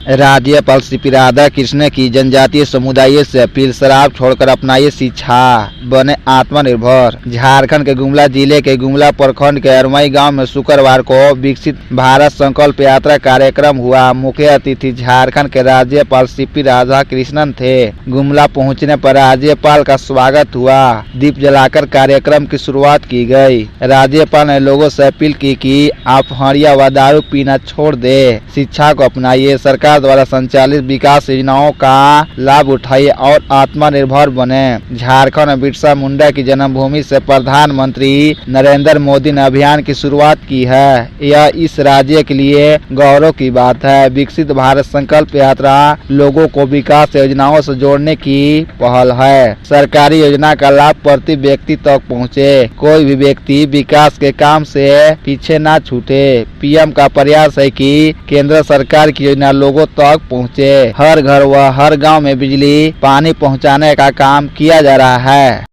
राज्यपाल सीपी राधाकृष्णन की जनजातीय समुदाय से अपील, शराब छोड़कर अपनाइए शिक्षा, बने आत्मनिर्भर। झारखंड के गुमला जिले के गुमला प्रखंड के अरमई गांव में शुक्रवार को विकसित भारत संकल्प यात्रा कार्यक्रम हुआ। मुख्य अतिथि झारखंड के राज्यपाल सीपी राधाकृष्णन थे। गुमला पहुंचने पर राज्यपाल का स्वागत हुआ। दीप जलाकर कार्यक्रम की शुरुआत की गई। राज्यपाल ने लोगों से अपील की कि आप हड़िया व दारू पीना छोड़ दे, शिक्षा को अपनाइए, सरकार द्वारा संचालित विकास योजनाओं का लाभ उठाइए और आत्मनिर्भर बने। झारखंड में बिरसा मुंडा की जन्मभूमि से प्रधानमंत्री नरेंद्र मोदी ने अभियान की शुरुआत की है। यह इस राज्य के लिए गौरव की बात है। विकसित भारत संकल्प यात्रा लोगों को विकास योजनाओं से जोड़ने की पहल है। सरकारी योजना का लाभ प्रति व्यक्ति तक पहुँचे, कोई भी व्यक्ति विकास के काम से पीछे न छूटे। पीएम का प्रयास है कि केंद्र सरकार की योजना लोगों तक पहुँचे। हर घर व हर गांव में बिजली पानी पहुंचाने का काम किया जा रहा है।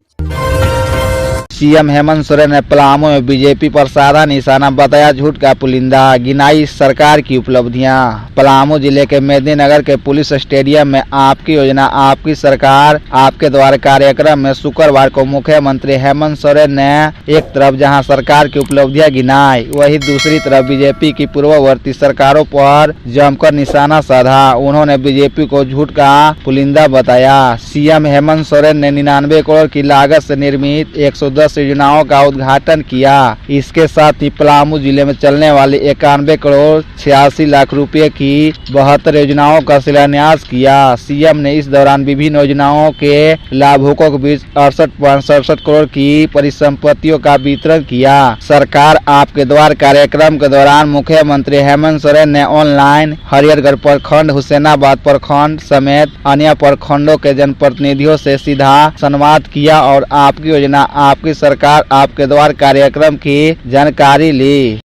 सीएम हेमंत सोरेन ने पलामू में बीजेपी पर साधा निशाना बताया झूठ का पुलिंदा, गिनाई सरकार की उपलब्धियां। पलामू जिले के मेदिनीनगर के पुलिस स्टेडियम में आपकी योजना आपकी सरकार आपके द्वार कार्यक्रम में शुक्रवार को मुख्यमंत्री हेमंत सोरेन ने एक तरफ जहां सरकार की उपलब्धियां गिनाई, वहीं दूसरी तरफ बीजेपी की पूर्ववर्ती सरकारों पर जमकर निशाना साधा। उन्होंने बीजेपी को झूठ का पुलिंदा बताया। सीएम हेमंत सोरेन ने 99 करोड़ की लागत से निर्मित 110 योजनाओं का उद्घाटन किया। इसके साथ ही पलामू जिले में चलने वाली 91 करोड़ 86 लाख रुपए की 72 योजनाओं का शिलान्यास किया। सीएम ने इस दौरान विभिन्न योजनाओं के लाभुकों के बीच 68.67 करोड़ की परिसंपत्तियों का वितरण किया। सरकार आपके द्वार कार्यक्रम के दौरान मुख्यमंत्री हेमंत सोरेन ने ऑनलाइन हरिहरगढ़ प्रखंड, हुसैनाबाद प्रखंड समेत अन्य प्रखंडों के जनप्रतिनिधियों से सीधा संवाद किया और आपकी योजना आपकी सरकार आपके द्वार कार्यक्रम की जानकारी ली।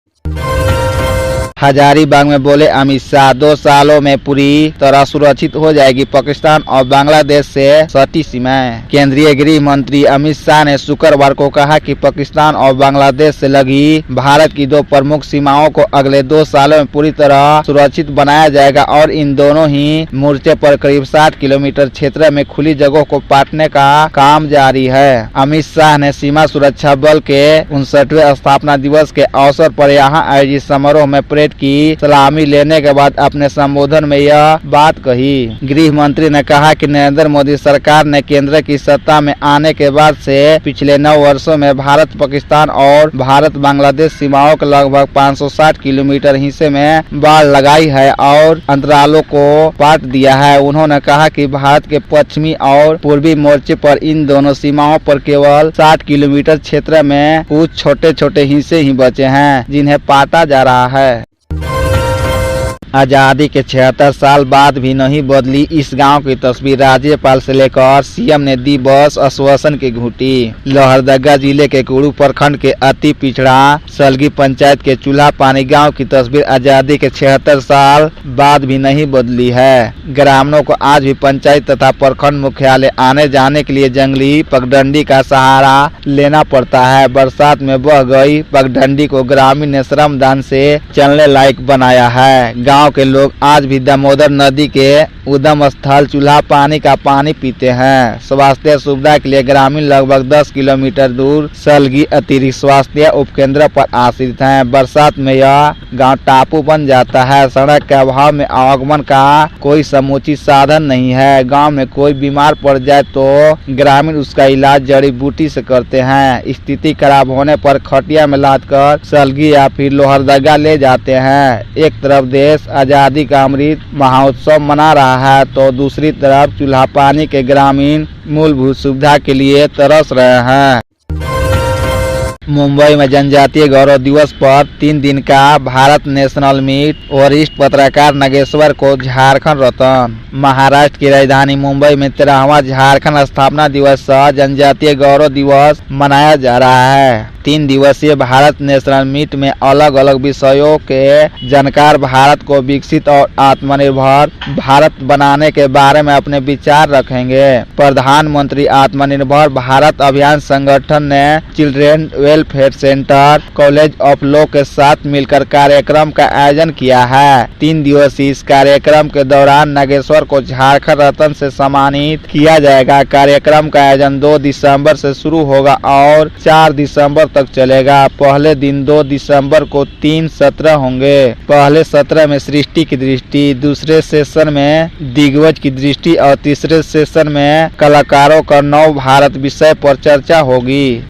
हजारीबाग में बोले अमित शाह, 2 सालों में पूरी तरह सुरक्षित हो जाएगी पाकिस्तान और बांग्लादेश से सटी सीमाएं। केंद्रीय गृह मंत्री अमित शाह ने शुक्रवार को कहा कि पाकिस्तान और बांग्लादेश से लगी भारत की 2 प्रमुख सीमाओं को अगले 2 सालों में पूरी तरह सुरक्षित बनाया जाएगा और इन दोनों ही मोर्चे पर करीब 60 किलोमीटर क्षेत्र में खुली जगहों को पाटने का काम जारी है। अमित शाह ने सीमा सुरक्षा बल के 59वें स्थापना दिवस के अवसर पर यहाँ आयोजित समारोह में की सलामी लेने के बाद अपने संबोधन में यह बात कही। गृह मंत्री ने कहा कि नरेंद्र मोदी सरकार ने केंद्र की सत्ता में आने के बाद से पिछले 9 वर्षों में भारत पाकिस्तान और भारत बांग्लादेश सीमाओं के लगभग 560 किलोमीटर हिस्से में बाड़ लगाई है और अंतरालों को पाट दिया है। उन्होंने कहा कि भारत के पश्चिमी और पूर्वी मोर्चे पर इन दोनों सीमाओं पर केवल 60 किलोमीटर क्षेत्र में कुछ छोटे छोटे हिस्से ही बचे हैं जिन्हें पाटा जा रहा है। आजादी के 76 साल बाद भी नहीं बदली इस गांव की तस्वीर, राज्यपाल से लेकर सीएम ने दी बस आश्वासन की घूंटी। लोहरदगा जिले के कुड़ू प्रखंड के अति पिछड़ा सलगी पंचायत के चूल्हा पानी गांव की तस्वीर आजादी के 76 साल बाद भी नहीं बदली है। ग्रामीणों को आज भी पंचायत तथा प्रखंड मुख्यालय आने जाने के लिए जंगली पगडंडी का सहारा लेना पड़ता है। बरसात में बह गई पगडंडी को ग्रामीण ने श्रमदान से चलने लायक बनाया है। गाँव के लोग आज भी दामोदर नदी के उद्गम स्थल चूल्हा पानी का पानी पीते हैं। स्वास्थ्य सुविधा के लिए ग्रामीण लगभग 10 किलोमीटर दूर सलगी अतिरिक्त स्वास्थ्य उपकेंद्र पर आश्रित हैं। बरसात में यह गांव टापू बन जाता है। सड़क के अभाव में आवागमन का कोई समुचित साधन नहीं है। गांव में कोई बीमार पड़ जाए तो ग्रामीण उसका इलाज जड़ी बूटी से करते हैं। स्थिति खराब होने पर खटिया में लाद कर सलगी या फिर लोहरदगा ले जाते हैं। एक तरफ देश आजादी का अमृत महोत्सव मना रहा है तो दूसरी तरफ चूल्हा पानी के ग्रामीण मूलभूत सुविधा के लिए तरस रहे हैं। मुंबई में जनजातीय गौरव दिवस पर 3 दिन का भारत नेशनल मीट, वरिष्ठ पत्रकार नागेश्वर को झारखंड रत्न। महाराष्ट्र की राजधानी मुंबई में 13वां झारखंड स्थापना दिवस सह जनजातीय गौरव दिवस मनाया जा रहा है। 3 दिवसीय भारत नेशनल मीट में अलग अलग विषयों के जानकार भारत को विकसित और आत्मनिर्भर भारत बनाने के बारे में अपने विचार रखेंगे। प्रधानमंत्री आत्मनिर्भर भारत अभियान संगठन ने children welfare centre, college of law के साथ मिलकर कार्यक्रम का आयोजन किया है। 3 दिवसीय इस कार्यक्रम के दौरान नागेश्वर को झारखंड रत्न से सम्मानित किया जाएगा। कार्यक्रम का आयोजन 2 दिसंबर से शुरू होगा और 4 दिसंबर तक चलेगा। पहले दिन 2 दिसंबर को 3 सत्र होंगे। पहले सत्र में सृष्टि की दृष्टि, दूसरे सेशन में दिग्गज की दृष्टि और तीसरे सेशन में कलाकारों का नव भारत विषय पर चर्चा होगी।